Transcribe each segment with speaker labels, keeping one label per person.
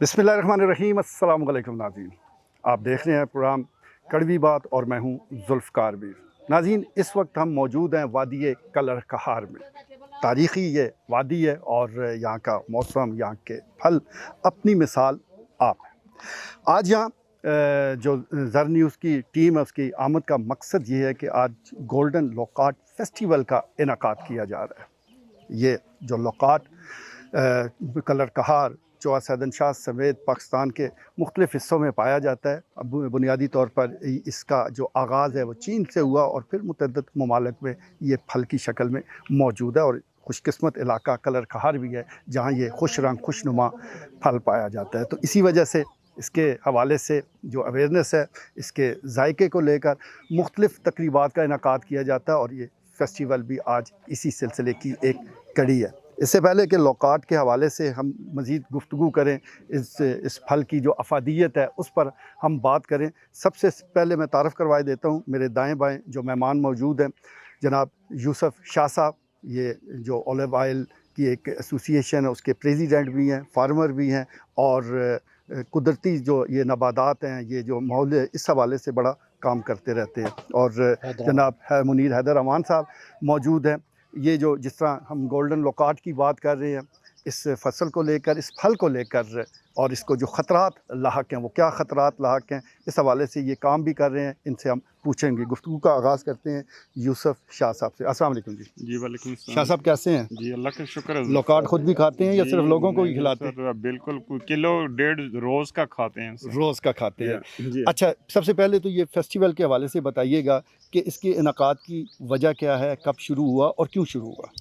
Speaker 1: बिस्मिल्लाहिर्रहमानिर्रहीम। अस्सलाम वालेकुम नाज़रीन, आप देख रहे हैं प्रोग्राम कड़वी बात और मैं हूं जुल्फ़कार मीर। नाज़रीन, इस वक्त हम मौजूद हैं वादी कलर कहार में। तारीख़ी ये वादी है और यहाँ का मौसम, यहाँ के फल अपनी मिसाल आप है। आज यहाँ जो ज़र न्यूज़ की टीम है उसकी आमद का मकसद ये है कि आज गोल्डन लोकाट फेस्टिवल का इनकाद किया जा रहा है। ये जो लोकाट कलर कहार चौहा सैदन शाह समेत पाकिस्तान के मुख्तलिफ़ हिस्सों में पाया जाता है। अब बुनियादी तौर पर इसका जो आगाज़ है वो चीन से हुआ और फिर मुतअद्दिद ममालिक में ये फल की शक्ल में मौजूद है और खुशकिस्मत इलाका कलर कहार भी है जहाँ ये खुश रंग खुशनुमा फल पाया जाता है। तो इसी वजह से इसके हवाले से जो अवेयरनेस है, इसके जायके को लेकर मुख्तलिफ़ तकरीबात का इनकाद किया जाता है और ये फेस्टिवल भी आज इसी सिलसिले की एक कड़ी है। इससे पहले कि लोकाट के हवाले से हम मज़ीद गुफ्तगू करें, इस फल की जो अफादियत है उस पर हम बात करें, सबसे पहले मैं तारफ़ करवा देता हूँ। मेरे दाएं बाएं जो मेहमान मौजूद हैं, जनाब यूसुफ शाह साहब, ये जो ओलिव ऑयल की एक एसोसिएशन है उसके प्रेसिडेंट भी हैं, फार्मर भी हैं और कुदरती जो ये नबातात हैं, ये जो माहौल है, इस हवाले से बड़ा काम करते रहते हैं। और जनाब मुनीर हैदर अमान साहब मौजूद हैं। ये जो जिस तरह हम गोल्डन लोकाट की बात कर रहे हैं, इस फसल को लेकर, इस फल को लेकर और इसको जो ख़तरात लाहक हैं वो क्या ख़तरात लाहक हैं, इस हवाले से ये काम भी कर रहे हैं। इनसे हम पूछेंगे। गुफ्तगू का आगाज़ करते हैं यूसुफ शाह साहब से। अस्सलाम वालेकुम जी।
Speaker 2: जी वालेकुम अस्सलाम।
Speaker 1: शाह साहब कैसे हैं?
Speaker 2: जी अल्लाह का शुक्र है।
Speaker 1: लोकाट खुद भी खाते हैं या
Speaker 2: जी,
Speaker 1: सिर्फ लोगों को ही
Speaker 2: नहीं
Speaker 1: खिलाते हैं?
Speaker 2: सर, बिल्कुल किलो डेढ़ रोज़ का खाते हैं सर।
Speaker 1: रोज़ का खाते हैं।
Speaker 2: जी
Speaker 1: अच्छा, सबसे पहले तो ये फेस्टिवल के हवाले से बताइएगा कि इसके इनकाद की वजह क्या है, कब शुरू हुआ और क्यों शुरू हुआ?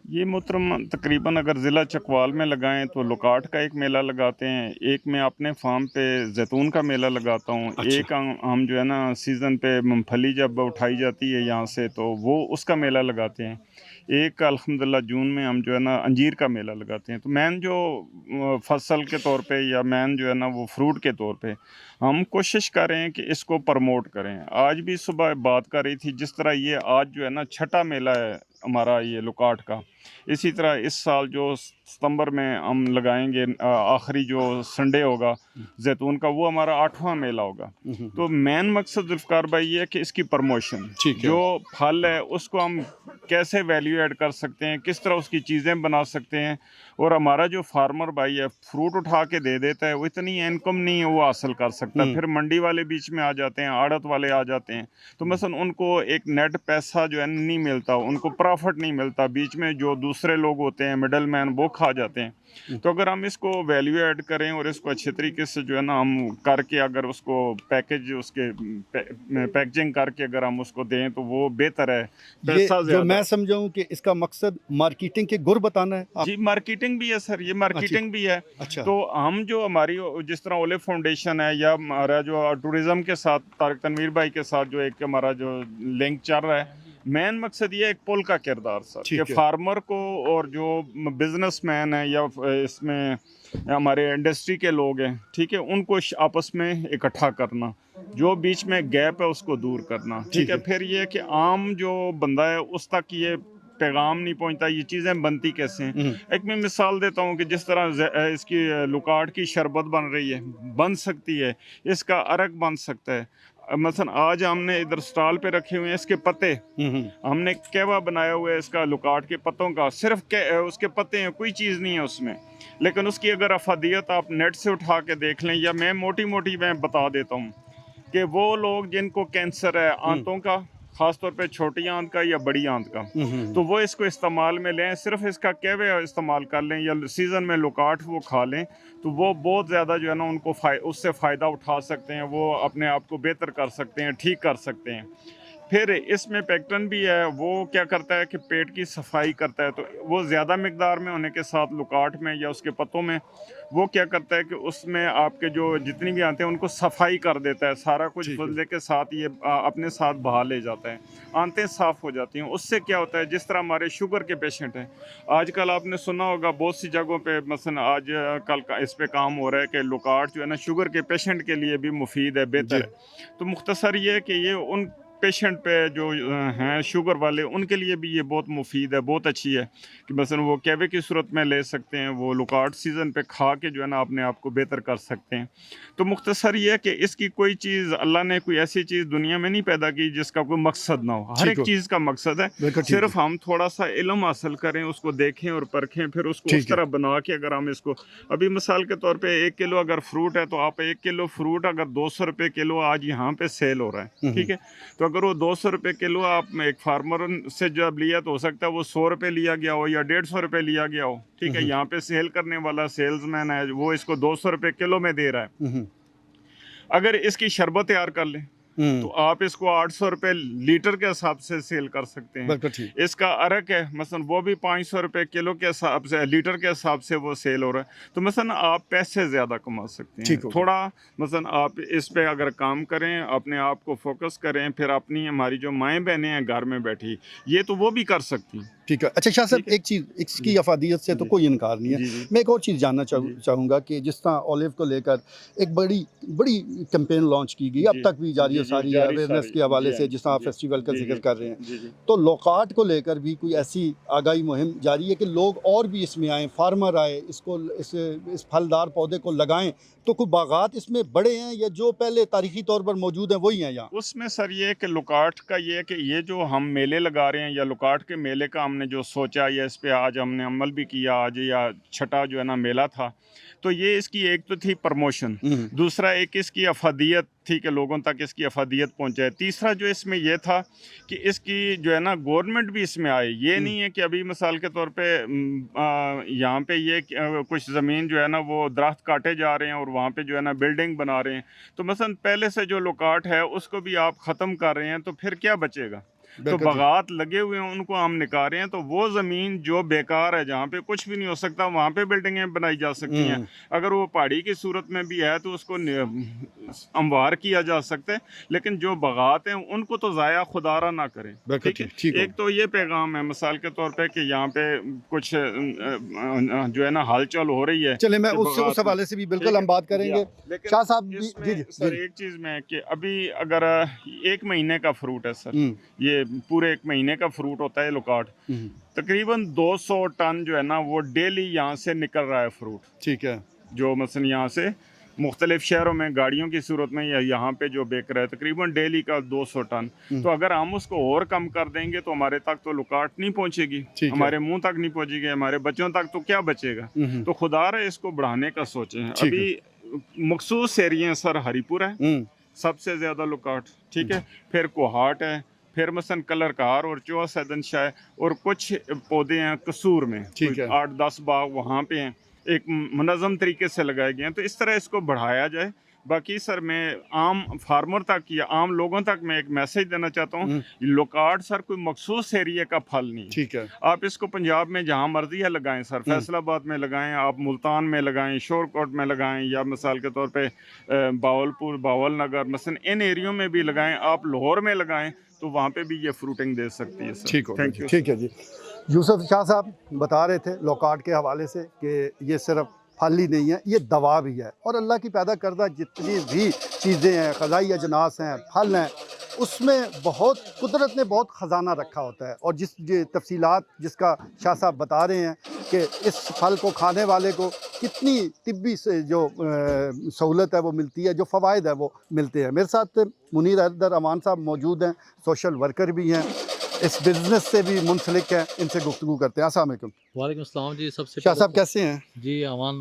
Speaker 2: ये मोहतरम तकरीबन अगर ज़िला चकवाल में लगाएं तो लोकाट का एक मेला लगाते हैं, एक मैं अपने फार्म पे जैतून का मेला लगाता हूँ।
Speaker 1: अच्छा।
Speaker 2: एक हम जो है ना सीज़न पे मूंगफली जब उठाई जाती है यहाँ से तो वो उसका मेला लगाते हैं। एक अल्हम्दुलिल्लाह जून में हम जो है ना अंजीर का मेला लगाते हैं। तो मैन जो फसल के तौर पे या मैन जो है ना वो फ्रूट के तौर पे हम कोशिश कर रहे हैं कि इसको प्रमोट करें। आज भी सुबह बात कर रही थी, जिस तरह ये आज जो है ना छठा मेला है हमारा ये लोकाट का, इसी तरह इस साल जो सितंबर में हम लगाएंगे आखिरी जो संडे होगा जैतून का, वो हमारा 8वां मेला होगा। तो मेन मकसद जुल्फ़कार भाई ये है कि इसकी प्रमोशन,
Speaker 1: ठीक है।
Speaker 2: जो फल है उसको हम कैसे वैल्यू ऐड कर सकते हैं, किस तरह उसकी चीज़ें बना सकते हैं। और हमारा जो फार्मर भाई है फ्रूट उठा के दे देता है, वो इतनी इनकम नहीं है वो हासिल कर सकता। फिर मंडी वाले बीच में आ जाते हैं, आड़त वाले आ जाते हैं, तो मसलन उनको एक नेट पैसा जो है नहीं मिलता, उनको प्रॉफिट नहीं मिलता। बीच में जो दूसरे लोग होते हैं मिडल मैन, वो खा जाते हैं। तो अगर हम इसको वैल्यू ऐड करें और इसको अच्छे तरीके से जो है ना हम करके अगर उसको पैकेज उसके पैकेजिंग करके अगर हम उसको दें तो वो बेहतर है।
Speaker 1: ये
Speaker 2: पैसा
Speaker 1: जो
Speaker 2: ज़्यादा
Speaker 1: मैं समझाऊं कि इसका मकसद मार्केटिंग के गुर बताना है आप?
Speaker 2: जी, मार्केटिंग भी है सर, ये मार्केटिंग भी है।
Speaker 1: अच्छा।
Speaker 2: तो हम जो हमारी जिस तरह ओलिव फाउंडेशन है या हमारा जो टूरिज़्म के साथ तारिक तनवीर भाई के साथ जो एक हमारा जो लिंक चल रहा है, मेन मकसद ये है एक पुल का किरदार सर,
Speaker 1: ठीक
Speaker 2: कि
Speaker 1: है।
Speaker 2: फार्मर को और जो बिजनेसमैन है या इसमें हमारे इंडस्ट्री के लोग हैं, ठीक है, उनको आपस में इकट्ठा करना, जो बीच में गैप है उसको दूर करना, ठीक है। फिर ये है कि आम जो बंदा है उस तक ये पैगाम नहीं पहुंचता, ये चीज़ें बनती कैसे हैं। एक मैं मिसाल देता हूँ कि जिस तरह इसकी लोकाट की शरबत बन रही है, बन सकती है, इसका अरक बन सकता है। मसलन आज हमने इधर स्टॉल पे रखे हुए हैं इसके पत्ते, हमने कहवा बनाया हुआ है इसका लोकाट के पत्तों का, सिर्फ उसके पत्ते हैं, कोई चीज़ नहीं है उसमें। लेकिन उसकी अगर अफादियत आप नेट से उठा के देख लें, या मैं मोटी मोटी मैं बता देता हूँ कि वो लोग जिनको कैंसर है आंतों का, ख़ास तौर पे छोटी आंत का या बड़ी आंत का, तो वो इसको इस्तेमाल में लें, सिर्फ इसका कहवे इस्तेमाल कर लें या सीज़न में लोकाट वो खा लें, तो वो बहुत ज़्यादा जो है ना उनको उससे फ़ायदा उठा सकते हैं, वो अपने आप को बेहतर कर सकते हैं, ठीक कर सकते हैं। फिर इसमें पेक्टन भी है, वो क्या करता है कि पेट की सफाई करता है। तो वो ज़्यादा मिकदार में होने के साथ लोकाट में या उसके पत्तों में वो क्या करता है कि उसमें आपके जो जितनी भी आते हैं उनको सफाई कर देता है, सारा कुछ फजले के साथ ये अपने साथ बहा ले जाता है, आंतें साफ़ हो जाती हैं। उससे क्या होता है, जिस तरह हमारे शुगर के पेशेंट हैं, आजकल आपने सुना होगा बहुत सी जगहों पे मसलन आज कल का इस पे काम हो रहा है कि लोकाट जो है ना शुगर के पेशेंट के लिए भी मुफीद है, बेहतर है। तो मुख्तसर ये है कि ये उन पेशेंट पे जो हैं शुगर वाले, उनके लिए भी ये बहुत मुफीद है, बहुत अच्छी है कि मसलन वो कैवे की सूरत में ले सकते हैं, वो लुकाट सीज़न पे खा के जो है ना अपने आप को बेहतर कर सकते हैं। तो मुख्तसर ये है कि इसकी कोई चीज़, अल्लाह ने कोई ऐसी चीज़ दुनिया में नहीं पैदा की जिसका कोई मकसद ना हो। हर
Speaker 1: ठीक
Speaker 2: एक
Speaker 1: हो।
Speaker 2: चीज़ का मकसद है,
Speaker 1: बिल्कुल ठीक
Speaker 2: सिर्फ हम थोड़ा सा इल्म हासिल करें, उसको देखें और परखें, फिर उसको
Speaker 1: ठीक
Speaker 2: उस
Speaker 1: है।
Speaker 2: तरह बना के अगर हम इसको, अभी मिसाल के तौर पे 1 किलो अगर फ्रूट है तो आप 1 किलो फ्रूट अगर 200 रुपये किलो आज यहाँ पे सेल हो रहा है, ठीक है, तो अगर वो 200 रुपये किलो आप एक फार्मर से जब लिया तो हो सकता है वो 100 रुपये लिया गया हो या 150 रुपये लिया गया हो, ठीक है। यहाँ पे सेल करने वाला सेल्समैन है, वो इसको 200 रुपये किलो में दे रहा है। अगर इसकी शरबत तैयार कर ले तो आप इसको 800 रुपये लीटर के हिसाब से सेल कर सकते हैं।
Speaker 1: बिल्कुल ठीक।
Speaker 2: इसका अरक है मसलन, वो भी 500 रुपये किलो के हिसाब से, लीटर के हिसाब से वो सेल हो रहा है। तो मसलन आप पैसे ज़्यादा कमा सकते हैं
Speaker 1: ठीक हो गया।
Speaker 2: थोड़ा, मसलन आप इस पे अगर काम करें, अपने आप को फोकस करें, फिर अपनी हमारी जो माएँ बहनें हैं घर में बैठी, ये तो वो भी कर सकती हैं।
Speaker 1: ठीक है। अच्छा शाह साहब,
Speaker 2: ठीक है।
Speaker 1: एक चीज़, इसकी अफादियत से तो कोई इनकार नहीं है।
Speaker 2: जी जी
Speaker 1: मैं एक और चीज़ जानना चाहूँगा कि जिस तरह ओलिव को लेकर एक बड़ी बड़ी कैंपेन लॉन्च की गई, अब
Speaker 2: जी,
Speaker 1: तक भी जारी
Speaker 2: जी,
Speaker 1: है,
Speaker 2: जी,
Speaker 1: सारी
Speaker 2: जारी
Speaker 1: अवेयरनेस
Speaker 2: सारी,
Speaker 1: के हवाले
Speaker 2: जी,
Speaker 1: से, जिस तरह आप
Speaker 2: जी,
Speaker 1: फेस्टिवल का
Speaker 2: जी,
Speaker 1: जिक्र
Speaker 2: जी,
Speaker 1: कर रहे हैं,
Speaker 2: जी जी
Speaker 1: तो लोकाट को लेकर भी कोई ऐसी आगाही मुहिम जारी है कि लोग और भी इसमें आएँ, फार्मर आए, इसको इस फलदार पौधे को लगाएं, तो कोई बागात इसमें बड़े हैं या जो पहले तारीखी तौर पर मौजूद हैं वही हैं यहाँ?
Speaker 2: उसमें सर ये है कि लुकाट का ये है कि ये जो हम मेले लगा रहे हैं, या लुकाट के मेले का हमने जो सोचा, या इस पे आज हमने अमल भी किया, आज या छठा जो है ना मेला था, तो ये इसकी एक तो थी प्रमोशन, दूसरा एक इसकी अफादियत थी कि लोगों तक इसकी अफादियत पहुंचाए, तीसरा जो इसमें ये था कि इसकी जो है ना गवर्नमेंट भी इसमें आए। ये नहीं है कि अभी मिसाल के तौर पे यहाँ पे ये कुछ ज़मीन जो है ना वो दरख्त काटे जा रहे हैं और वहाँ पे जो है ना बिल्डिंग बना रहे हैं, तो मसलन पहले से जो लुकाट है उसको भी आप ख़त्म कर रहे हैं, तो फिर क्या बचेगा? तो बागात लगे हुए हैं, उनको हम निकाल रहे हैं, तो वो ज़मीन जो बेकार है, जहाँ पे कुछ भी नहीं हो सकता, वहाँ पे बिल्डिंगें बनाई जा सकती हैं। अगर वो पहाड़ी की सूरत में भी है तो उसको हमवार किया जा सकता है, लेकिन जो बागात हैं उनको तो ज़ाया खुदारा ना करें, ठीक है। एक तो ये पैगाम है मिसाल के तौर पे कि यहाँ पे कुछ जो है ना हलचल हो रही है।
Speaker 1: चले मैं उस हवाले से भी बिल्कुल हम बात करेंगे। शाह साहब जी
Speaker 2: सर एक चीज़ में कि अभी अगर 1 महीने का फ्रूट है सर, ये पूरे 1 महीने का फ्रूट होता है लुकाट, तकरीबन 200 टन जो है ना वो डेली यहाँ से निकल रहा है फ्रूट,
Speaker 1: ठीक है,
Speaker 2: जो मसलन यहाँ से मुख्तलिफ शहरों में गाड़ियों की सूरत में या यहाँ पे जो बेच रहा है तकरीबन डेली का 200 टन। तो अगर हम उसको और कम कर देंगे तो हमारे तक तो लुकाट नहीं पहुँचेगी, हमारे मुंह तक नहीं पहुँचेगी, हमारे बच्चों तक तो क्या बचेगा। तो खुदा रहे इसको बढ़ाने का सोचें। अभी मखसूस एरिया सर हरीपुर है सबसे ज़्यादा लुकाट, ठीक है, फिर कोहाट है, फिर मसलन कलरकार और चौहा सैदनशाह है, और कुछ पौधे हैं कसूर में, 8-10 बाग वहाँ पे हैं, एक मुनज़्ज़म तरीके से लगाए गए हैं। तो इस तरह इसको बढ़ाया जाए। बाकी सर मैं आम फार्मर तक या आम लोगों तक मैं एक मैसेज देना चाहता हूँ, लुकाट सर कोई मखसूस एरिया का फल नहीं, ठीक है। आप इसको पंजाब में जहाँ मर्जी है लगाएं सर, फैसलाबाद में लगाएं, आप मुल्तान में लगाएं, शोरकोट में लगाएं, या मिसाल के तौर पे बावलपुर, बावल नगर, मसलन इन एरियो में भी लगाएं, आप लाहौर में लगाएं, तो वहाँ पे भी ये फ्रूटिंग दे सकती है सर। Thank you.
Speaker 1: ठीक है जी। यूसुफ शाह साहब बता रहे थे लौकाट के हवाले से कि ये सिर्फ फल ही नहीं है, ये दवा भी है, और अल्लाह की पैदा करदा जितनी भी चीज़ें हैं, ग़िज़ाई अजनास हैं, फल हैं, उसमें बहुत कुदरत ने बहुत ख़जाना रखा होता है। और जिस तफसीलात जिसका शाह साहब बता रहे हैं कि इस फल को खाने वाले को कितनी तिब्बी से जो सहूलत है वो मिलती है, जो फ़वाइद है वो मिलते हैं। मेरे साथ मुनीर हैदर अमान साहब मौजूद हैं, सोशल वर्कर भी हैं, इस बिज़नेस से भी मुंसलिक है, इनसे गुफ्तगू करते हैं। अस्सलाम वालेकुम।
Speaker 3: वालेकुम अस्सलाम जी। सबसे
Speaker 1: शाह साहब कैसे हैं?
Speaker 3: जी अमान,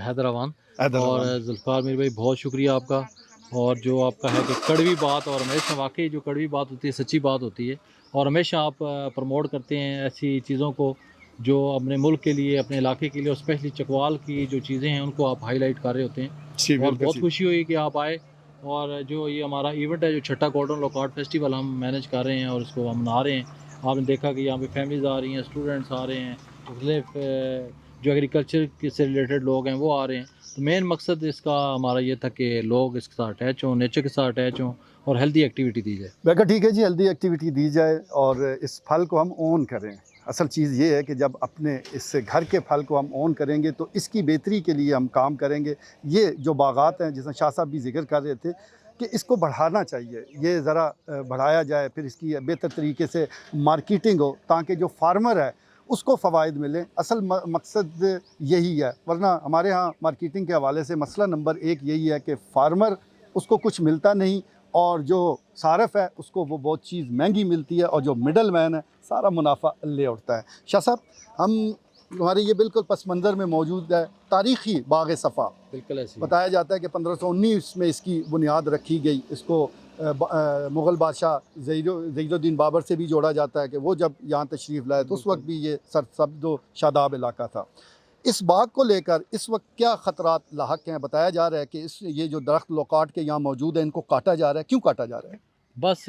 Speaker 3: हैदर अमान और जुल्फ़िकार मीर भाई, बहुत शुक्रिया आपका। और जो आपका है कि कड़वी बात, और हमेशा वाकई जो कड़वी बात होती है सच्ची बात होती है, और हमेशा आप प्रमोट करते हैं ऐसी चीज़ों को जो अपने मुल्क के लिए, अपने इलाके के लिए, और स्पेशली चकवाल की जो चीज़ें हैं उनको आप हाईलाइट कर रहे होते हैं। और बहुत खुशी हुई कि आप आए, और जो ये हमारा इवेंट है, जो छठा कॉटन लौकाट फेस्टिवल हम मैनेज कर रहे हैं और इसको हम मना रहे हैं। आपने देखा कि यहाँ पे फैमिलीज़ आ रही हैं, स्टूडेंट्स आ रहे हैं, मुख्तलिफ जो एग्रीकल्चर से रिलेटेड लोग हैं वो आ रहे हैं। तो मेन मकसद इसका हमारा ये था कि लोग इसके साथ अटैच हों, नेचर के साथ अटैच हों, और हेल्दी एक्टिविटी दी जाए।
Speaker 1: बिल्कुल ठीक है जी, हेल्दी एक्टिविटी दी जाए और इस फल को हम ओन करें। असल चीज़ ये है कि जब अपने इस घर के फल को हम ओन करेंगे तो इसकी बेहतरी के लिए हम काम करेंगे। ये जो बागात हैं, जिसमें शाह साहब भी जिक्र कर रहे थे, کہ اس کو بڑھانا چاہیے، یہ ذرا بڑھایا جائے، پھر اس کی بہتر طریقے سے مارکیٹنگ ہو تاکہ جو فارمر ہے اس کو فوائد ملیں۔ اصل مقصد یہی ہے، ورنہ ہمارے ہاں مارکیٹنگ کے حوالے سے مسئلہ نمبر 1 یہی ہے کہ فارمر اس کو کچھ ملتا نہیں، اور جو صارف ہے اس کو وہ بہت چیز مہنگی ملتی ہے، اور جو مڈل مین ہے سارا منافع لے اٹھتا ہے۔ شاہ صاحب، ہمارے یہ بالکل پس منظر میں موجود ہے تاریخی باغ صفا،
Speaker 3: بالکل ایسی
Speaker 1: بتایا جاتا ہے کہ 1519 میں اس کی بنیاد رکھی گئی۔ اس کو مغل بادشاہ ظہیر الدین بابر سے بھی جوڑا جاتا ہے کہ وہ جب یہاں تشریف لائے تو اس وقت بھی یہ سرسبز و شاداب علاقہ تھا۔ اس باغ کو لے کر اس وقت کیا خطرات لاحق ہیں؟ بتایا جا رہا ہے کہ یہ جو درخت لوکاٹ کے یہاں موجود ہیں ان کو کاٹا جا رہا ہے، کیوں کاٹا جا رہا ہے؟
Speaker 3: بس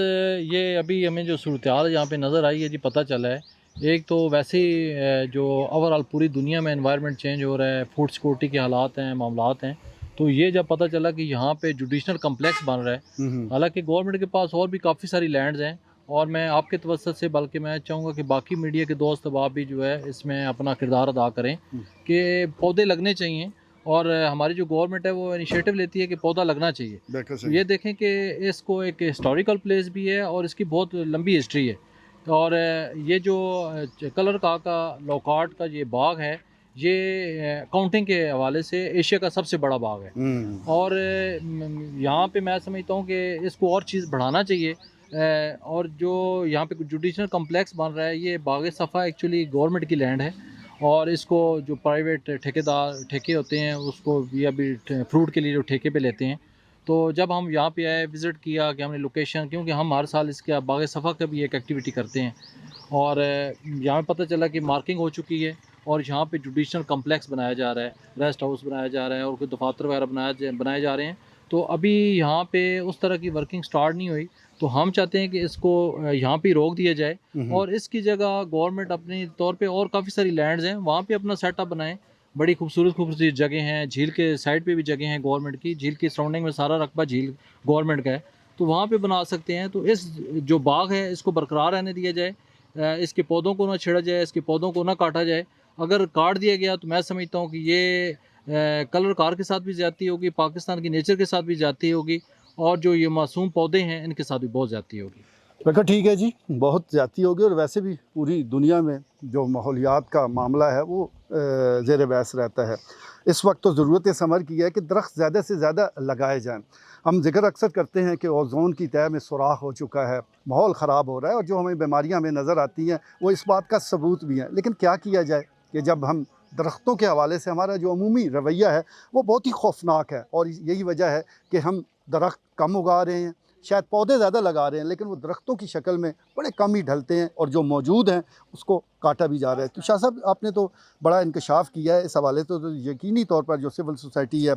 Speaker 3: یہ ابھی ہمیں جو صورتحال یہاں پہ نظر آئی ہے جی، پتہ چلا ہے ایک تو ویسے ہی جو اوورآل پوری دنیا میں انوائرمنٹ چینج ہو رہا ہے، فوڈ سیکورٹی کے حالات ہیں، معاملات ہیں، تو یہ جب پتہ چلا کہ یہاں پہ جوڈیشنل کمپلیکس بن رہا ہے، حالانکہ گورنمنٹ کے پاس اور بھی کافی ساری لینڈز ہیں، اور میں آپ کے توسط سے بلکہ میں چاہوں گا کہ باقی میڈیا کے دوست احباب بھی جو ہے اس میں اپنا کردار ادا کریں کہ پودے لگنے چاہیے، اور ہماری جو گورنمنٹ ہے وہ انیشیٹو لیتی ہے کہ پودا لگنا چاہیے۔ تو یہ دیکھیں کہ اس کو ایک ہسٹوریکل پلیس بھی ہے اور اس کی بہت لمبی ہسٹری ہے، اور یہ جو کلر کا لوکاٹ کا یہ باغ ہے، یہ کاؤنٹنگ کے حوالے سے ایشیا کا سب سے بڑا باغ ہے، اور یہاں پہ میں سمجھتا ہوں کہ اس کو اور چیز بڑھانا چاہیے، اور جو یہاں پہ جوڈیشنل کمپلیکس بن رہا ہے، یہ باغ صفا ایکچولی گورنمنٹ کی لینڈ ہے، اور اس کو جو پرائیویٹ ٹھیکے ہوتے ہیں اس کو یا بھی فروٹ کے لیے جو ٹھیکے پہ لیتے ہیں، تو جب ہم یہاں پہ آئے وزٹ کیا کہ ہم نے لوکیشن، کیونکہ ہم ہر سال اس کے باغ صفا کا بھی ایک ایکٹیویٹی کرتے ہیں، اور یہاں پہ پتہ چلا کہ مارکنگ ہو چکی ہے، اور یہاں پہ جوڈیشنل کمپلیکس بنایا جا رہا ہے، ریسٹ ہاؤس بنایا جا رہا ہے، اور کوئی دفاتر وغیرہ بنائے جا رہے ہیں، تو ابھی یہاں پہ اس طرح کی ورکنگ سٹارٹ نہیں ہوئی، تو ہم چاہتے ہیں کہ اس کو یہاں پہ روک دیا جائے، اور اس کی جگہ گورنمنٹ اپنی طور پہ اور کافی ساری لینڈز ہیں وہاں پہ اپنا سیٹ اپ بنائیں، بڑی خوبصورت جگہ ہیں، جھیل کے سائڈ پہ بھی جگہ ہیں گورنمنٹ کی، جھیل کی سراؤنڈنگ میں سارا رقبہ جھیل گورنمنٹ کا ہے، تو وہاں پہ بنا سکتے ہیں، تو اس جو باغ ہے اس کو برقرار رہنے دیا جائے، اس کے پودوں کو نہ چھیڑا جائے، اس کے پودوں کو نہ کاٹا جائے، اگر کاٹ دیا گیا تو میں سمجھتا ہوں کہ یہ کلر کار کے ساتھ بھی زیادتی ہوگی، پاکستان کی نیچر کے ساتھ بھی زیادتی ہوگی، اور جو یہ معصوم پودے ہیں ان کے ساتھ بھی بہت زیادتی ہوگی۔
Speaker 1: بالکل ٹھیک ہے جی، بہت زیادتی ہوگی، اور ویسے بھی پوری دنیا میں جو ماحولیات کا معاملہ ہے وہ زیر بحث رہتا ہے۔ اس وقت تو ضرورت ثمر کی ہے کہ درخت زیادہ سے زیادہ لگائے جائیں۔ ہم ذکر اکثر کرتے ہیں کہ اوزون کی تہہ میں سوراخ ہو چکا ہے، ماحول خراب ہو رہا ہے، اور جو ہمیں بیماریاں ہمیں نظر آتی ہیں وہ اس بات کا ثبوت بھی ہیں، لیکن کیا کیا جائے کہ جب ہم درختوں کے حوالے سے ہمارا جو عمومی رویہ ہے وہ بہت ہی خوفناک ہے، اور یہی وجہ ہے کہ ہم درخت کم اگا رہے ہیں، شاید پودے زیادہ لگا رہے ہیں لیکن وہ درختوں کی شکل میں بڑے کم ہی ڈھلتے ہیں، اور جو موجود ہیں اس کو کاٹا بھی جا رہا ہے۔ تو شاہ صاحب، آپ نے تو بڑا انکشاف کیا ہے اس حوالے سے، تو یقینی طور پر جو سول سوسائٹی ہے،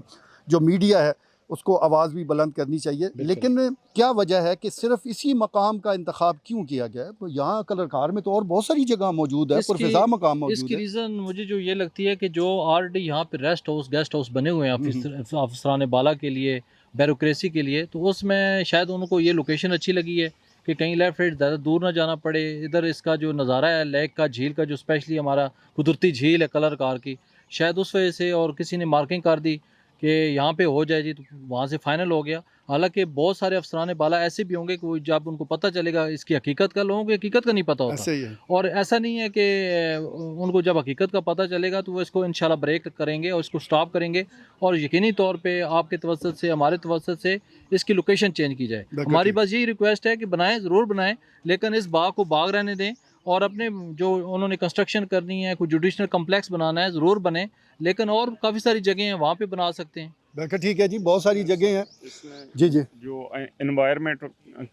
Speaker 1: جو میڈیا ہے، اس کو آواز بھی بلند کرنی چاہیے، لیکن کیا وجہ ہے کہ صرف اسی مقام کا انتخاب کیوں کیا گیا ہے؟ یہاں کلر کار میں تو اور بہت ساری جگہ موجود ہے، پرفضا مقام موجود ہے۔
Speaker 3: اس کی ریزن مجھے جو یہ لگتی ہے کہ جو آلریڈی یہاں پہ ریسٹ ہاؤس گیسٹ ہاؤس بنے ہوئے ہیں افسران بالا کے لیے، بیوروکریسی کے لیے، تو اس میں شاید ان کو یہ لوکیشن اچھی لگی ہے کہ کہیں لیفٹ رائٹ زیادہ دور نہ جانا پڑے، ادھر اس کا جو نظارہ ہے لیک کا، جھیل کا، جو اسپیشلی ہمارا قدرتی جھیل ہے کلر کار کی، شاید اس وجہ سے، اور کسی نے مارکنگ کر دی کہ یہاں پہ ہو جائے جی، تو وہاں سے فائنل ہو گیا۔ حالانکہ بہت سارے افسران بالا ایسے بھی ہوں گے کہ وہ جب ان کو پتہ چلے گا اس کی حقیقت کا، لوگوں کو حقیقت کا نہیں پتہ ہوتا،
Speaker 1: ایسے ہی ہے۔
Speaker 3: اور ایسا نہیں ہے کہ ان کو جب حقیقت کا پتہ چلے گا تو وہ اس کو انشاءاللہ بریک کریں گے اور اس کو سٹاپ کریں گے، اور یقینی طور پہ آپ کے توسط سے، ہمارے توسط سے اس کی لوکیشن چینج کی جائے۔ ہماری بس یہی ریکویسٹ ہے کہ بنائیں، ضرور بنائیں، لیکن اس باغ کو باغ رہنے دیں، اور اپنے جو انہوں نے کنسٹرکشن کرنی ہے، کوئی جوڈیشنل کمپلیکس بنانا ہے، ضرور بنے، لیکن اور کافی ساری جگہیں ہیں وہاں پہ بنا سکتے ہیں۔
Speaker 1: بالکل ٹھیک ہے جی، بہت ساری جگہیں ہیں۔
Speaker 2: اس میں
Speaker 1: جی جی،
Speaker 2: جو انوائرمنٹ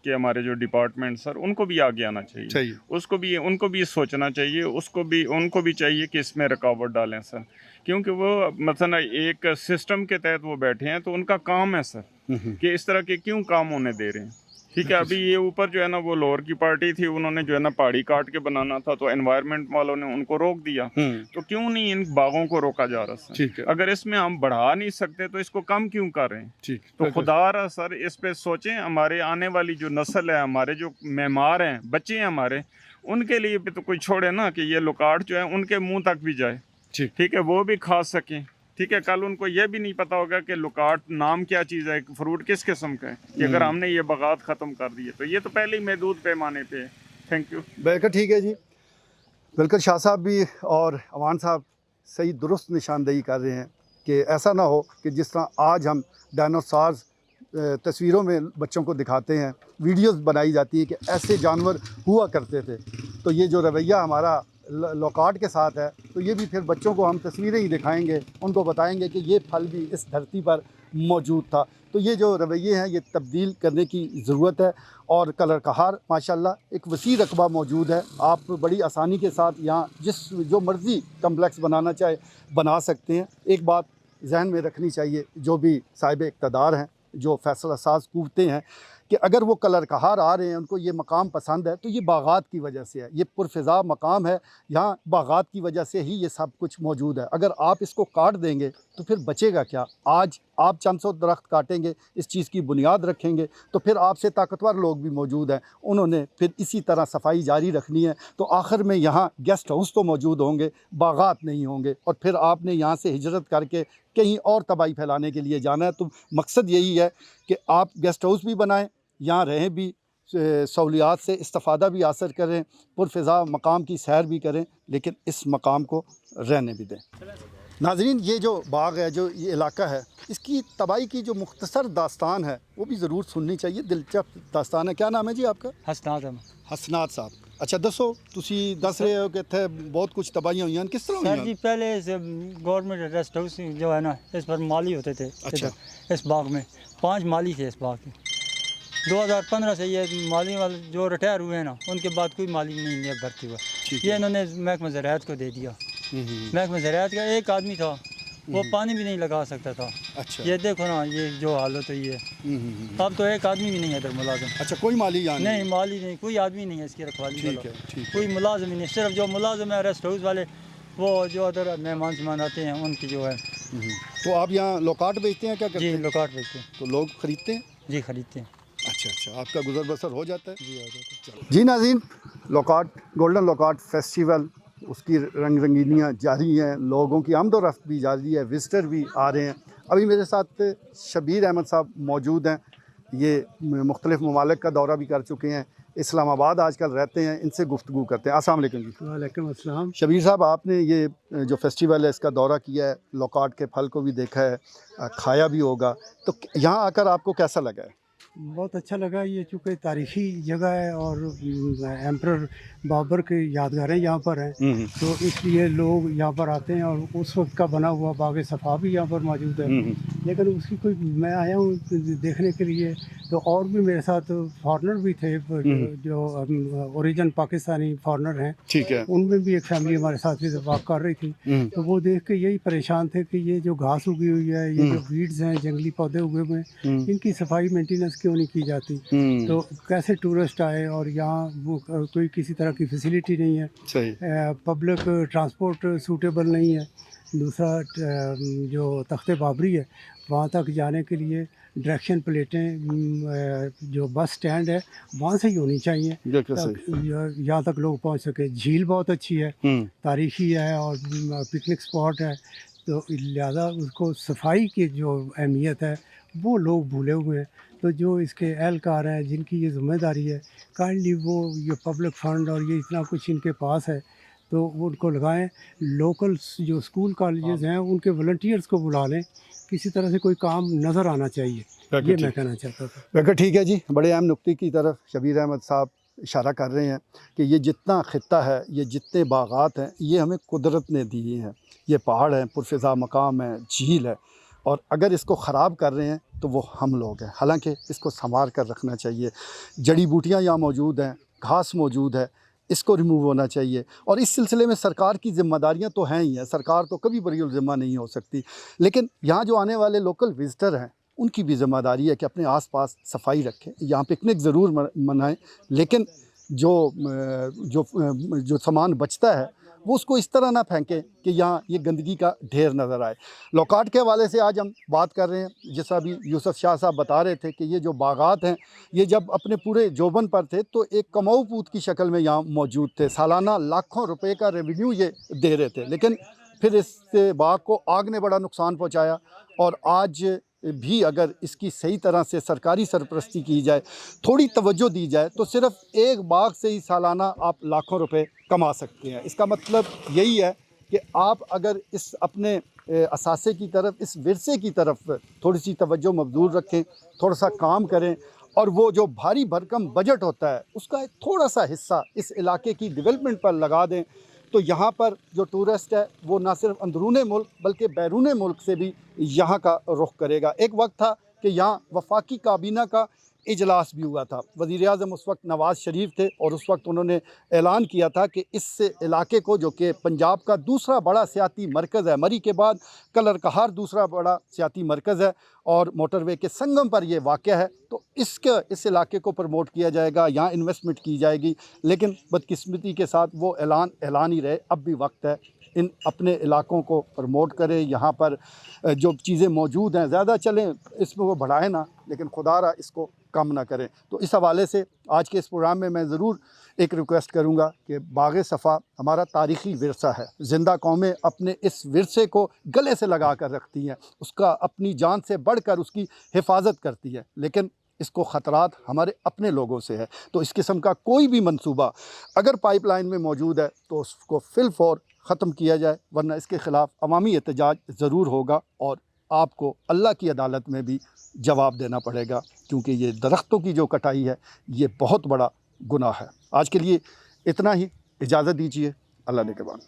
Speaker 2: کے ہمارے جو ڈپارٹمنٹ سر، ان کو بھی آگے آنا چاہیے، اس کو بھی، ان کو بھی سوچنا چاہیے، ان کو بھی چاہیے کہ اس میں رکاوٹ ڈالیں سر، کیونکہ وہ مثلا ایک سسٹم کے تحت وہ بیٹھے ہیں، تو ان کا کام ہے سر کہ اس طرح کے کیوں کام ہونے دے رہے ہیں۔ ٹھیک ہے، ابھی یہ اوپر جو ہے نا وہ لوور کی پارٹی تھی، انہوں نے جو ہے نا پہاڑی کاٹ کے بنانا تھا، تو انوائرمنٹ والوں نے ان کو روک دیا، تو کیوں نہیں ان باغوں کو روکا جا رہا سر؟ اگر اس میں ہم بڑھا نہیں سکتے تو اس کو کم کیوں کر رہے ہیں؟ تو خدا رہا سر اس پہ سوچیں، ہمارے آنے والی جو نسل ہے، ہمارے جو معمار ہیں، بچے ہیں ہمارے، ان کے لیے بھی تو کوئی چھوڑے نا کہ یہ لوکاٹ جو ہے ان کے منہ تک بھی جائے، ٹھیک ہے، وہ بھی کھا سکیں، ठीक है, कल उनको ये भी नहीं पता होगा कि लुकाट नाम क्या चीज़ है, फ्रूट किस किस्म का है, कि अगर हमने ये बागात ख़त्म कर दिए तो ये तो पहले ही महदूद पैमाने पे है। Thank you.
Speaker 1: बिल्कुल ठीक है जी, बिल्कुल शाह साहब भी और अवान साहब सही दुरुस्त निशानदेही कर रहे हैं कि ऐसा ना हो कि जिस तरह आज हम डायनासोर्स तस्वीरों में बच्चों को दिखाते हैं, वीडियोस बनाई जाती है कि ऐसे जानवर हुआ करते थे, तो ये जो रवैया हमारा लौकाट के साथ है, तो ये भी फिर बच्चों को हम तस्वीरें ही दिखाएंगे, उनको बताएंगे कि ये फल भी इस धरती पर मौजूद था। तो ये जो रवैये हैं ये तब्दील करने की ज़रूरत है। और कलर कहार माशाल्लाह एक वसी रकबा मौजूद है, आप बड़ी आसानी के साथ यहाँ जो मर्ज़ी कम्प्लेक्स बनाना चाहे बना सकते हैं। एक बात जहन में रखनी चाहिए, जो भी साहिब इक़्तिदार हैं, जो फैसला साज क़ुव्वतें हैं, कि अगर वो कलर कहार आ रहे हैं, उनको ये मकाम पसंद है, तो ये बागात की वजह से है, ये पुरफ़िज़ा मकाम है, यहाँ बागात की वजह से ही ये सब कुछ मौजूद है। अगर आप इसको काट देंगे तो फिर बचेगा क्या? आज आप चंद सौ दरख्त काटेंगे, इस चीज़ की बुनियाद रखेंगे, तो फिर आपसे ताकतवर लोग भी मौजूद हैं, उन्होंने फिर इसी तरह सफाई जारी रखनी है, तो आखिर में यहाँ गेस्ट हाउस तो मौजूद होंगे, बागात नहीं होंगे, और फिर आपने यहाँ से हिजरत करके कहीं और तबाही फैलाने के लिए जाना है। तो मकसद यही है कि आप गेस्ट हाउस भी बनाएं, यहाँ रहें भी, सहूलियात से इस्तिफ़ादा भी हासिल करें, पुरफ़िज़ा मकाम की सैर भी करें, लेकिन इस मकाम को रहने भी दें। नाज़रीन, ये जो बाग है, जो ये इलाका है, इसकी तबाही की जो मुख्तसर दास्तान है वो भी ज़रूर सुननी चाहिए, दिलचस्प दास्तान है। क्या नाम है जी आपका? हसनात साहब। अच्छा दसो, तुसी दस रहे हो कि इत्थे बहुत कुछ तबाहियां हुई हैं, किस तरह
Speaker 4: सर
Speaker 1: हुई
Speaker 4: जी? पहले गवर्नमेंट रेस्ट हाउस जो है ना, इस पर माली होते थे।
Speaker 1: अच्छा।
Speaker 4: इस बाग में 5 माली थे इस बाग के। 2015 से ये माली वाले जो रिटायर हुए हैं ना, उनके बाद कोई माली नहीं है भर्ती हुआ। ये इन्होंने महकमा ज़राअत को दे दिया। महकमा ज़राअत का एक आदमी था, वो पानी भी नहीं लगा सकता था।
Speaker 1: अच्छा।
Speaker 4: ये देखो ना, ये जो हालत हुई है, अब तो एक आदमी भी नहीं है इधर मुलाजिम।
Speaker 1: अच्छा, कोई माली यहाँ
Speaker 4: नहीं, माली नहीं, कोई आदमी नहीं है इसकी रखवाली
Speaker 1: ठीक
Speaker 4: वाला।
Speaker 1: है, ठीक है।
Speaker 4: कोई मुलाजिम ही नहीं, सिर्फ जो मुलाजिम है रेस्ट हाउस वाले, वो जो उधर मेहमान शमान आते हैं उनकी जो है।
Speaker 1: तो आप यहाँ लोकाट बेचते हैं, क्या करते
Speaker 4: जी,
Speaker 1: हैं?
Speaker 4: लोकाट बेचते हैं।
Speaker 1: तो लोग खरीदते हैं?
Speaker 4: जी, खरीदते हैं।
Speaker 1: अच्छा अच्छा, आपका गुजर बसर हो जाता है?
Speaker 4: जी, हो जाता है।
Speaker 1: जी नाज़रीन, लोकाट गोल्डन लोकाट फेस्टिवल, उसकी रंग रंगीनियाँ जारी हैं, लोगों की आमद व रफ्त भी जारी है, विज़िटर भी आ रहे हैं। अभी मेरे साथ शबीर अहमद साहब मौजूद हैं, ये मुख्तलिफ़ ममालिक का दौरा भी कर चुके हैं, इस्लामाबाद आजकल रहते हैं, इनसे गुफ्तगू करते हैं। अस्सलाम वालेकुम जी।
Speaker 5: वालेकुम अस्सलाम।
Speaker 1: शबीर साहब, आपने ये जो फेस्टिवल है इसका दौरा किया है, लोकाट के फल को भी देखा है, खाया भी होगा, तो यहाँ आकर आपको कैसा लगा है?
Speaker 5: बहुत अच्छा लगा। ये चूँकि तारीख़ी जगह है और एम्परर बाबर के यादगारें यहाँ पर हैं, तो इसलिए लोग यहाँ पर आते हैं, और उस वक्त का बना हुआ बाग सफ़ा भी यहाँ पर मौजूद है। लेकिन उसकी कोई, मैं आया हूँ देखने के लिए, तो और भी मेरे साथ फॉरनर भी थे जो ओरिजिन पाकिस्तानी फॉरनर हैं।
Speaker 1: ठीक है।
Speaker 5: उनमें भी एक फैमिली हमारे साथ इत्तेफाक कर रही थी, तो वो देख के यही परेशान थे कि ये जो घास उगी हुई है, ये जो वीड्स हैं, जंगली पौधे उगे हुए हैं, इनकी सफाई मेंटेनेंस क्यों नहीं की जाती? तो कैसे टूरिस्ट आए, और यहाँ वो कोई किसी तरह की फैसिलिटी नहीं है,
Speaker 1: सही।
Speaker 5: पब्लिक ट्रांसपोर्ट सूटेबल नहीं है। दूसरा जो तख्ते बाबरी है, वहाँ तक जाने के लिए डायरेक्शन प्लेटें जो बस स्टैंड है वहाँ से ही होनी चाहिए, यहाँ तक लोग पहुँच सके। झील बहुत अच्छी है, तारीख़ी है और पिकनिक स्पॉट है, तो लिहाजा उसको सफाई की जो अहमियत है वो लोग भूले हुए हैं। तो जो इसके एहलकार हैं, जिनकी ये ज़िम्मेदारी है, काइंडली वो ये पब्लिक फ़ंड और ये इतना कुछ इनके पास है, तो वो उनको लगाएं। लोकल जो स्कूल कॉलेजेस हैं, उनके वॉलंटियर्स को बुला लें, किसी तरह से कोई काम नज़र आना चाहिए, ये मैं कहना चाहता था।
Speaker 1: बिल्कुल ठीक है जी। बड़े अहम नुक्ते की तरफ शबीर अहमद साहब इशारा कर रहे हैं कि ये जितना ख़ित्ता है, ये जितने बागात हैं, ये हमें कुदरत ने दिए हैं। ये पहाड़ हैं, पुरफ़िज़ा मकाम है, झील है, और अगर इसको ख़राब कर रहे हैं तो वो हम लोग हैं। हालांकि इसको संभाल कर रखना चाहिए। जड़ी बूटियाँ यहाँ मौजूद हैं, घास मौजूद है, इसको रिमूव होना चाहिए। और इस सिलसिले में सरकार की ज़िम्मेदारियाँ तो हैं ही हैं, सरकार तो कभी बरीउल ज़िम्मा नहीं हो सकती, लेकिन यहाँ जो आने वाले लोकल विज़िटर हैं उनकी भी ज़िम्मेदारी है कि अपने आसपास सफाई रखें। यहाँ पिकनिक ज़रूर मनाएं, लेकिन जो सामान बचता है वो उसको इस तरह ना फेंकें कि यहाँ ये गंदगी का ढेर नज़र आए। लोकाट के हवाले से आज हम बात कर रहे हैं, जैसा अभी यूसुफ शाह साहब बता रहे थे कि ये जो बागात हैं, ये जब अपने पूरे जोबन पर थे तो एक कमाऊ पूत की शक्ल में यहाँ मौजूद थे। सालाना लाखों रुपए का रेवेन्यू ये दे रहे थे, लेकिन پھر اس سے باغ کو آگ نے بڑا نقصان پہنچایا، اور آج بھی اگر اس کی صحیح طرح سے سرکاری سرپرستی کی جائے، تھوڑی توجہ دی جائے، تو صرف ایک باغ سے ہی سالانہ آپ لاکھوں روپے کما سکتے ہیں۔ اس کا مطلب یہی ہے کہ آپ اگر اس اپنے اثاثے کی طرف، اس ورثے کی طرف تھوڑی سی توجہ مبذول رکھیں، تھوڑا سا کام کریں، اور وہ جو بھاری بھرکم بجٹ ہوتا ہے اس کا ایک تھوڑا سا حصہ اس علاقے کی ڈیولپمنٹ پر لگا دیں، تو یہاں پر جو ٹورسٹ ہے وہ نہ صرف اندرون ملک بلکہ بیرون ملک سے بھی یہاں کا رخ کرے گا۔ ایک وقت تھا کہ یہاں وفاقی کابینہ کا اجلاس بھی ہوا تھا، وزیر اعظم اس وقت نواز شریف تھے، اور اس وقت انہوں نے اعلان کیا تھا کہ اس علاقے کو، جو کہ پنجاب کا دوسرا بڑا سیاحتی مرکز ہے، مری کے بعد کلر کہار دوسرا بڑا سیاحتی مرکز ہے اور موٹر وے کے سنگم پر یہ واقع ہے، تو اس علاقے کو پروموٹ کیا جائے گا، یہاں انویسٹمنٹ کی جائے گی۔ لیکن بدقسمتی کے ساتھ وہ اعلان ہی رہے۔ اب بھی وقت ہے ان اپنے علاقوں کو پروموٹ کریں، یہاں پر جو چیزیں موجود ہیں زیادہ چلیں، اس میں وہ بڑھائیں نہ، لیکن خدا را اس کو کم نہ کریں۔ تو اس حوالے سے آج کے اس پروگرام میں ضرور ایک ریکویسٹ کروں گا کہ باغ صفا ہمارا تاریخی ورثہ ہے، زندہ قومیں اپنے اس ورثے کو گلے سے لگا کر رکھتی ہیں، اس کا اپنی جان سے بڑھ کر اس کی حفاظت کرتی ہے، لیکن اس کو خطرات ہمارے اپنے لوگوں سے ہے۔ تو اس قسم کا کوئی بھی منصوبہ اگر پائپ لائن میں موجود ہے تو اس کو فی الفور ختم کیا جائے، ورنہ اس کے خلاف عوامی احتجاج ضرور ہوگا، اور آپ کو اللہ کی عدالت میں بھی جواب دینا پڑے گا، کیونکہ یہ درختوں کی جو کٹائی ہے یہ بہت بڑا گناہ ہے۔ آج کے لیے اتنا ہی، اجازت دیجیے، اللہ نگہبان۔